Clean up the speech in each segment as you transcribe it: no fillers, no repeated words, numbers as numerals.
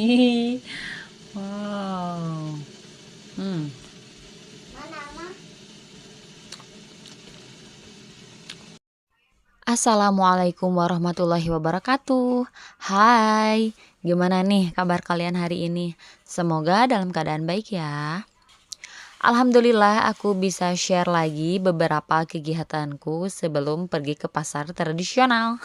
Wow. Hmm. Assalamualaikum warahmatullahi wabarakatuh. Hai, gimana nih kabar kalian hari ini? Semoga dalam keadaan baik ya. Alhamdulillah aku bisa share lagi beberapa kegiatanku sebelum pergi ke pasar tradisional.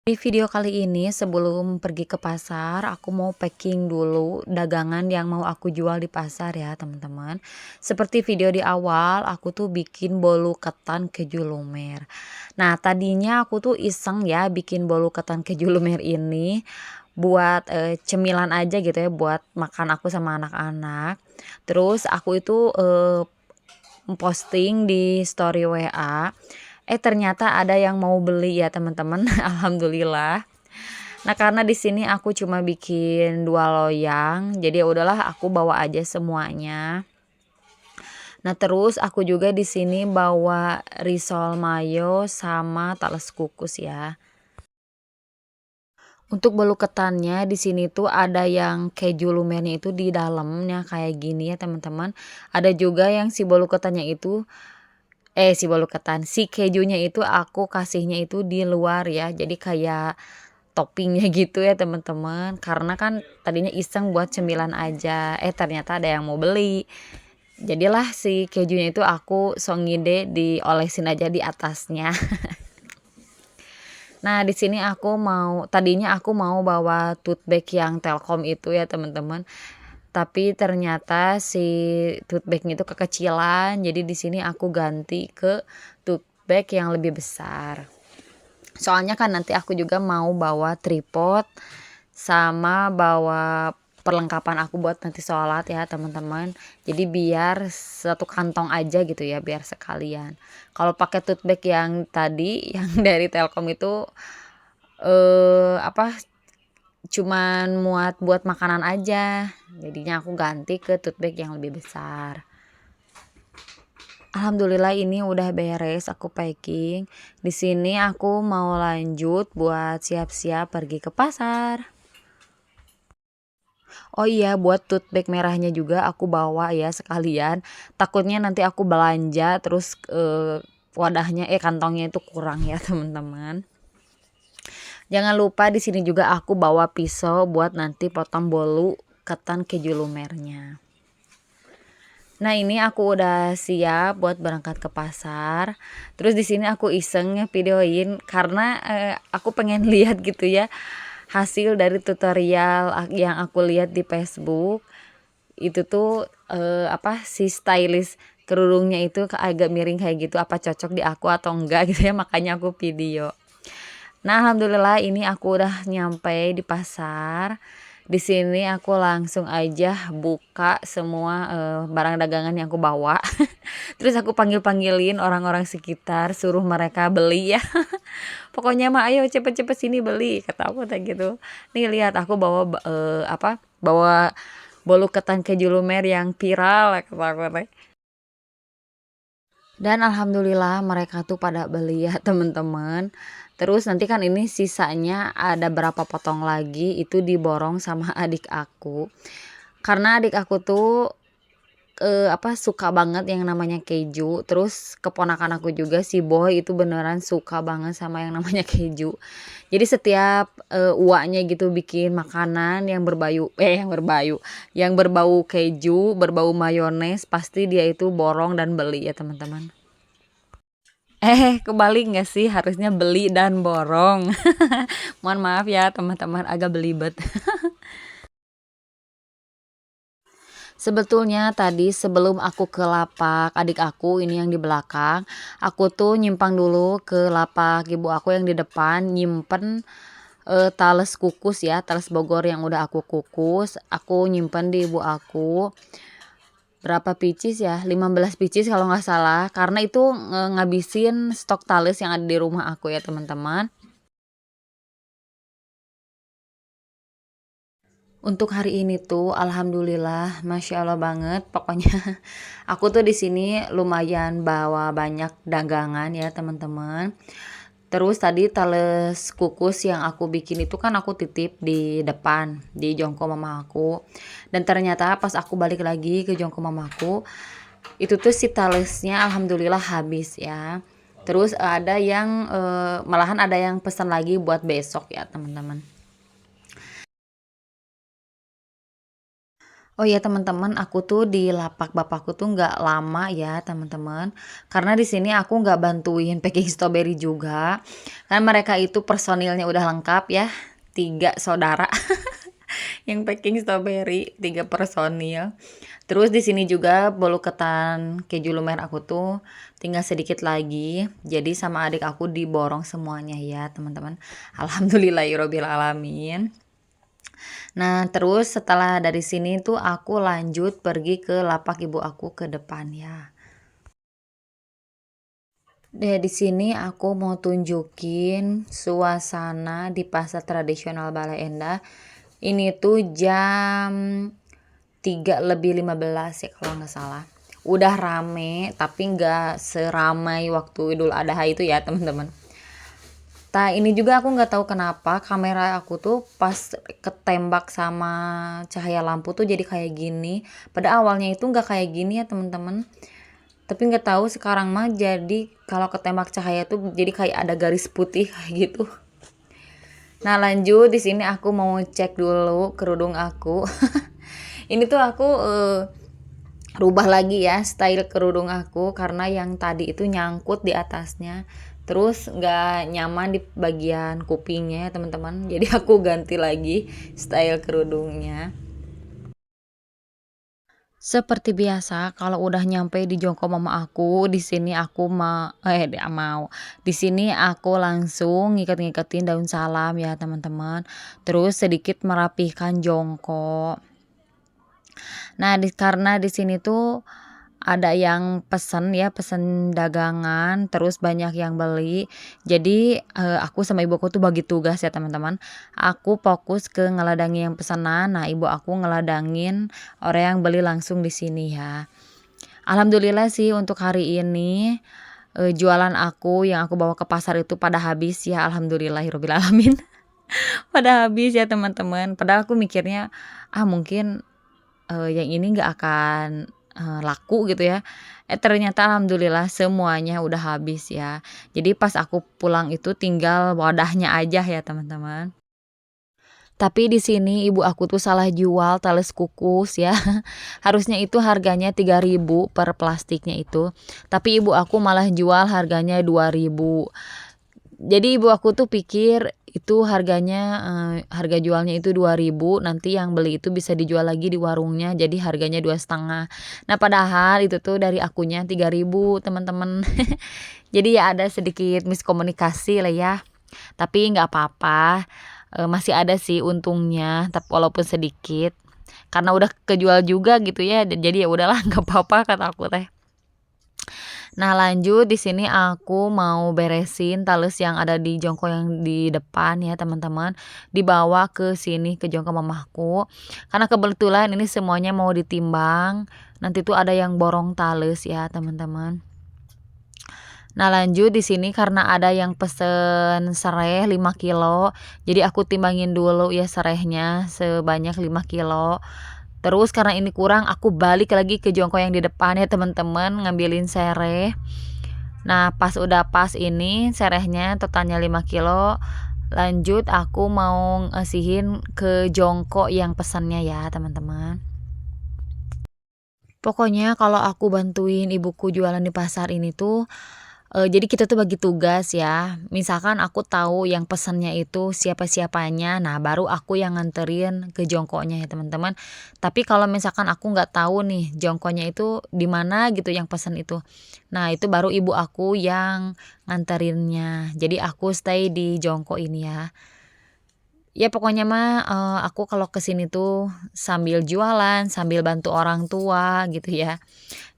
Di video kali ini sebelum pergi ke pasar, aku mau packing dulu dagangan yang mau aku jual di pasar ya teman-teman. Seperti video di awal, aku tuh bikin bolu ketan keju lumer. Nah tadinya aku tuh iseng ya bikin bolu ketan keju lumer ini buat cemilan aja gitu ya, buat makan aku sama anak-anak. Terus aku itu posting di story WA. Ternyata ada yang mau beli ya teman-teman. Alhamdulillah. Nah, karena di sini aku cuma bikin 2 loyang, jadi ya udahlah aku bawa aja semuanya. Nah, terus aku juga di sini bawa risol mayo sama tales kukus ya. Untuk bolu ketannya di sini tuh ada yang keju lumernya itu di dalamnya kayak gini ya teman-teman. Ada juga yang si bolu ketannya itu si bolu ketan, si kejunya itu aku kasihnya itu di luar ya. Jadi kayak toppingnya gitu ya teman-teman. Karena kan tadinya iseng buat cemilan aja. Ternyata ada yang mau beli. Jadilah si kejunya itu aku ngide diolesin aja di atasnya. Nah, di sini tadinya aku mau bawa tote bag yang Telkom itu ya teman-teman. Tapi ternyata si tote bagnya itu kekecilan. Jadi di sini aku ganti ke tote bag yang lebih besar. Soalnya kan nanti aku juga mau bawa tripod sama bawa perlengkapan aku buat nanti sholat ya teman-teman. Jadi biar satu kantong aja gitu ya, biar sekalian. Kalau pakai tote bag yang tadi yang dari Telkom itu cuman muat buat makanan aja. Jadinya aku ganti ke tote bag yang lebih besar. Alhamdulillah ini udah beres aku packing. Di sini aku mau lanjut buat siap-siap pergi ke pasar. Oh iya, buat tote bag merahnya juga aku bawa ya sekalian. Takutnya nanti aku belanja terus wadahnya kantongnya itu kurang ya teman-teman. Jangan lupa di sini juga aku bawa pisau buat nanti potong bolu ketan keju lumernya. Nah, ini aku udah siap buat berangkat ke pasar. Terus di sini aku iseng videoin karena aku pengen lihat gitu ya hasil dari tutorial yang aku lihat di Facebook. Itu tuh si stylist kerudungnya itu agak miring kayak gitu, apa cocok di aku atau enggak gitu ya, makanya aku video. Nah, alhamdulillah ini aku udah nyampe di pasar. Di sini aku langsung aja buka semua barang dagangan yang aku bawa. Terus aku panggil-panggilin orang-orang sekitar, suruh mereka beli ya. Pokoknya mah ayo cepet-cepet sini beli, kata aku kayak gitu. Nih lihat aku bawa bawa bolu ketan keju lumer yang viral, kata aku teh. Dan alhamdulillah mereka tuh pada beli ya teman-teman. Terus nanti kan ini sisanya ada berapa potong lagi itu diborong sama adik aku. Karena adik aku tuh suka banget yang namanya keju. Terus keponakan aku juga si Boy itu beneran suka banget sama yang namanya keju. Jadi setiap uaknya gitu bikin makanan yang berbau keju, berbau mayones, pasti dia itu borong dan beli ya teman-teman. Kebalik nggak sih? Harusnya beli dan borong. Mohon maaf ya teman-teman, agak belibet. Sebetulnya tadi sebelum aku ke lapak adik aku ini yang di belakang, aku tuh nyimpang dulu ke lapak ibu aku yang di depan, nyimpen tales kukus ya, tales Bogor yang udah aku kukus. Aku nyimpen di ibu aku. Berapa pieces ya? 15 pieces kalau nggak salah. Karena itu ngabisin stok tales yang ada di rumah aku ya teman-teman. Untuk hari ini tuh alhamdulillah masya Allah banget pokoknya aku tuh di sini lumayan bawa banyak dagangan ya teman-teman. Terus tadi tales kukus yang aku bikin itu kan aku titip di depan di jongkok mama aku. Dan ternyata pas aku balik lagi ke jongkok mamaku, itu tuh si talesnya alhamdulillah habis ya. Terus ada yang malahan ada yang pesan lagi buat besok ya teman-teman. Oh ya teman-teman, aku tuh di lapak bapakku tuh nggak lama ya teman-teman. Karena di sini aku nggak bantuin packing strawberry juga. Karena mereka itu personilnya udah lengkap ya, 3 saudara yang packing strawberry, 3 personil. Terus di sini juga bolu ketan keju lumer aku tuh tinggal sedikit lagi. Jadi sama adik aku diborong semuanya ya teman-teman. Alhamdulillahirobbil alamin. Nah, terus setelah dari sini tuh aku lanjut pergi ke lapak ibu aku ke depan ya. Di sini aku mau tunjukin suasana di pasar tradisional Bale Endah. Ini tuh jam 3:15 ya kalau nggak salah. Udah rame tapi nggak seramai waktu Idul Adha itu ya teman-teman. Nah ini juga aku nggak tahu kenapa kamera aku tuh pas ketembak sama cahaya lampu tuh jadi kayak gini. Pada awalnya itu nggak kayak gini ya teman-teman. Tapi nggak tahu sekarang mah jadi kalau ketembak cahaya tuh jadi kayak ada garis putih kayak gitu. Nah lanjut di sini aku mau cek dulu kerudung aku. Ini tuh aku rubah lagi ya style kerudung aku karena yang tadi itu nyangkut di atasnya. Terus nggak nyaman di bagian kupingnya ya teman-teman. Jadi aku ganti lagi style kerudungnya. Seperti biasa, kalau udah nyampe di jongkok mama aku, di sini aku mau. Di sini aku langsung ngikat-ngikatin daun salam ya, teman-teman. Terus sedikit merapihkan jongkok. Nah, karena di sini tuh ada yang pesen ya, pesen dagangan, terus banyak yang beli. Jadi aku sama ibu aku tuh bagi tugas ya teman-teman. Aku fokus ke ngeladangi yang pesanan. Nah, ibu aku ngeladangin orang yang beli langsung di sini ya. Alhamdulillah sih untuk hari ini jualan aku yang aku bawa ke pasar itu pada habis ya. Alhamdulillahirobbil alamin. Pada habis ya teman-teman. Padahal aku mikirnya mungkin yang ini nggak akan laku gitu ya. Ternyata alhamdulillah semuanya udah habis ya. Jadi pas aku pulang itu tinggal wadahnya aja ya teman-teman. Tapi di sini ibu aku tuh salah jual tales kukus ya. Harusnya itu harganya 3.000 per plastiknya itu. Tapi ibu aku malah jual harganya 2.000. Jadi ibu aku tuh pikir itu harganya harga jualnya itu 2.000, nanti yang beli itu bisa dijual lagi di warungnya jadi harganya 2,5. Nah padahal itu tuh dari akunya 3.000 teman-teman. Jadi ya ada sedikit miskomunikasi lah ya, tapi nggak apa-apa. Masih ada sih untungnya tapi walaupun sedikit karena udah kejual juga gitu ya, jadi ya udahlah nggak apa-apa kata aku teh. Nah lanjut di sini aku mau beresin tales yang ada di jongkok yang di depan ya teman-teman. Dibawa ke sini ke jongkok mamaku. Karena kebetulan ini semuanya mau ditimbang. Nanti tuh ada yang borong tales ya teman-teman. Nah lanjut di sini karena ada yang pesen serai 5 kilo. Jadi aku timbangin dulu ya serainya sebanyak 5 kilo. Terus karena ini kurang aku balik lagi ke jongkok yang di depan ya teman-teman ngambilin sereh. Nah pas udah pas ini serehnya totalnya 5 kilo. Lanjut aku mau ngasihin ke jongkok yang pesannya ya teman-teman. Pokoknya kalau aku bantuin ibuku jualan di pasar ini tuh jadi kita tuh bagi tugas ya. Misalkan aku tahu yang pesannya itu siapa-siapanya, nah baru aku yang nganterin ke jongkoknya ya teman-teman. Tapi kalau misalkan aku nggak tahu nih jongkoknya itu di mana gitu yang pesan itu. Nah itu baru ibu aku yang nganterinnya. Jadi aku stay di jongkok ini ya. Ya pokoknya mah aku kalau kesini tuh sambil jualan, sambil bantu orang tua gitu ya.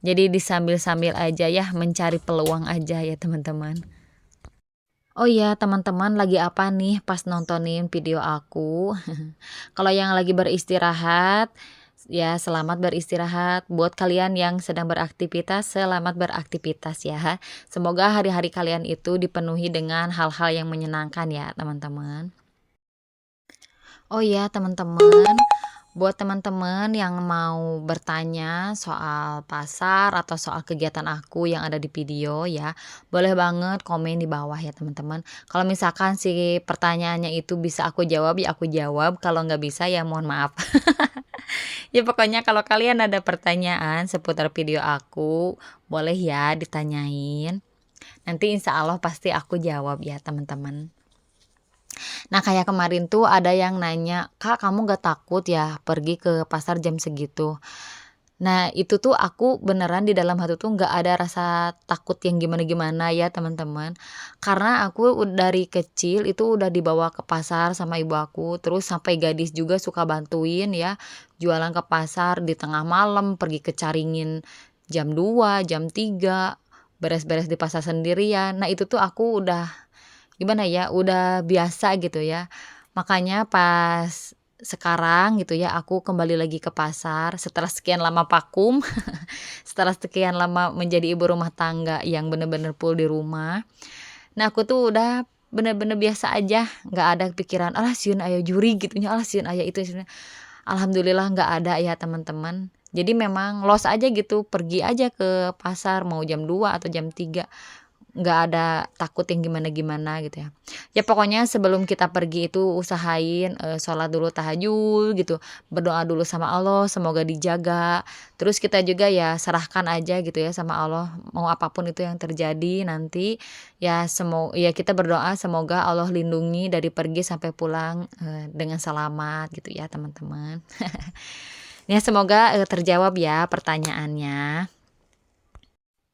Jadi disambil-sambil aja ya mencari peluang aja ya teman-teman. Oh iya teman-teman lagi apa nih pas nontonin video aku? Kalau yang lagi beristirahat Ya, selamat beristirahat. Buat kalian yang sedang beraktivitas, selamat beraktivitas ya. Semoga hari-hari kalian itu dipenuhi dengan hal-hal yang menyenangkan ya, teman-teman. Oh iya, teman-teman, buat teman-teman yang mau bertanya soal pasar atau soal kegiatan aku yang ada di video ya, boleh banget komen di bawah ya, teman-teman. Kalau misalkan si pertanyaannya itu bisa aku jawab, ya aku jawab. Kalau nggak bisa, ya mohon maaf. Ya pokoknya kalau kalian ada pertanyaan seputar video aku, boleh ya ditanyain. Nanti insya Allah pasti aku jawab ya, teman-teman. Nah, kayak kemarin tuh ada yang nanya, "Kak, kamu gak takut ya pergi ke pasar jam segitu?" Nah, itu tuh aku beneran di dalam hati tuh nggak ada rasa takut yang gimana-gimana ya, teman-teman. Karena aku dari kecil itu udah dibawa ke pasar sama ibu aku, terus sampai gadis juga suka bantuin ya, jualan ke pasar di tengah malam, pergi ke Caringin jam 2 jam 3 beres-beres di pasar sendirian. Nah, itu tuh aku udah gimana ya, udah biasa gitu ya. Makanya pas sekarang gitu ya, aku kembali lagi ke pasar setelah sekian lama vakum, setelah sekian lama menjadi ibu rumah tangga yang bener-bener full di rumah. Nah, aku tuh udah bener-bener biasa aja, nggak ada pikiran, "Alah sieun aya juri," gitunya, "alah sieun aya itu," alhamdulillah nggak ada ya, teman-teman. Jadi memang los aja gitu, pergi aja ke pasar mau jam 2 atau jam 3. Nggak ada takut yang gimana-gimana gitu ya. Ya pokoknya sebelum kita pergi itu usahain, sholat dulu tahajud gitu, berdoa dulu sama Allah semoga dijaga, terus kita juga ya serahkan aja gitu ya sama Allah, mau apapun itu yang terjadi nanti, ya kita berdoa semoga Allah lindungi dari pergi sampai pulang, dengan selamat gitu ya, teman-teman. Ya semoga, terjawab ya pertanyaannya.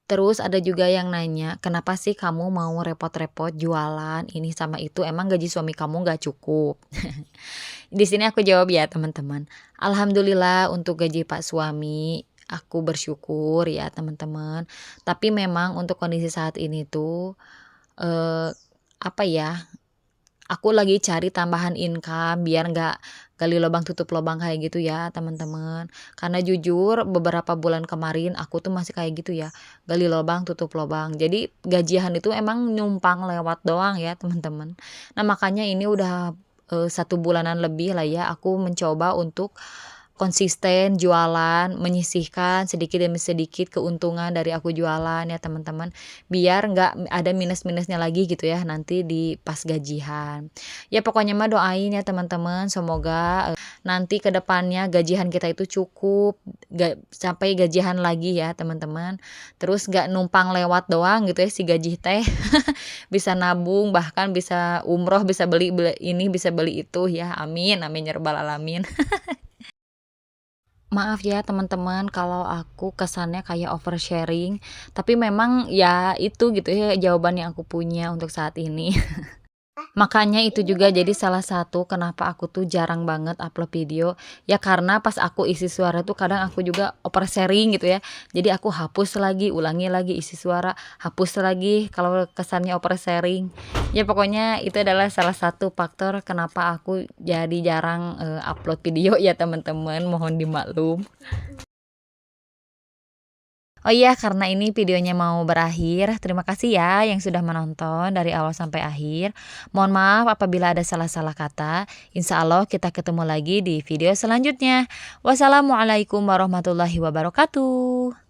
Terus ada juga yang nanya, "Kenapa sih kamu mau repot-repot jualan ini sama itu, emang gaji suami kamu nggak cukup?" Di sini aku jawab ya, teman-teman. Alhamdulillah untuk gaji Pak suami, aku bersyukur ya, teman-teman. Tapi memang untuk kondisi saat ini tuh, eee, apa ya, aku lagi cari tambahan income biar nggak gali lubang tutup lubang kayak gitu ya, teman-teman. Karena jujur beberapa bulan kemarin aku tuh masih kayak gitu ya, gali lubang tutup lubang. Jadi gajian itu emang numpang lewat doang ya, teman-teman. Nah, makanya ini udah 1 bulanan lebih lah ya aku mencoba untuk konsisten jualan, menyisihkan sedikit demi sedikit keuntungan dari aku jualan ya, teman-teman, biar nggak ada minus-minusnya lagi gitu ya nanti di pas gajian. Ya pokoknya mah doain ya, teman-teman, semoga, nanti ke depannya gajian kita itu cukup, nggak sampai gajian lagi ya, teman-teman. Terus nggak numpang lewat doang gitu ya si gaji teh, bisa nabung, bahkan bisa umroh, bisa beli beli ini, bisa beli itu ya, amin amin ya rabbal alamin. Maaf ya, teman-teman, kalau aku kesannya kayak oversharing, tapi memang ya itu gitu ya jawaban yang aku punya untuk saat ini. Makanya itu juga jadi salah satu kenapa aku tuh jarang banget upload video, ya karena pas aku isi suara tuh kadang aku juga oversharing gitu ya. Jadi aku hapus lagi, ulangi lagi isi suara, hapus lagi kalau kesannya oversharing. Ya pokoknya itu adalah salah satu faktor kenapa aku jadi jarang, upload video ya, teman-teman, mohon dimaklum. Oh iya, karena ini videonya mau berakhir, terima kasih ya yang sudah menonton dari awal sampai akhir. Mohon maaf apabila ada salah-salah kata. Insya Allah kita ketemu lagi di video selanjutnya. Wassalamualaikum warahmatullahi wabarakatuh.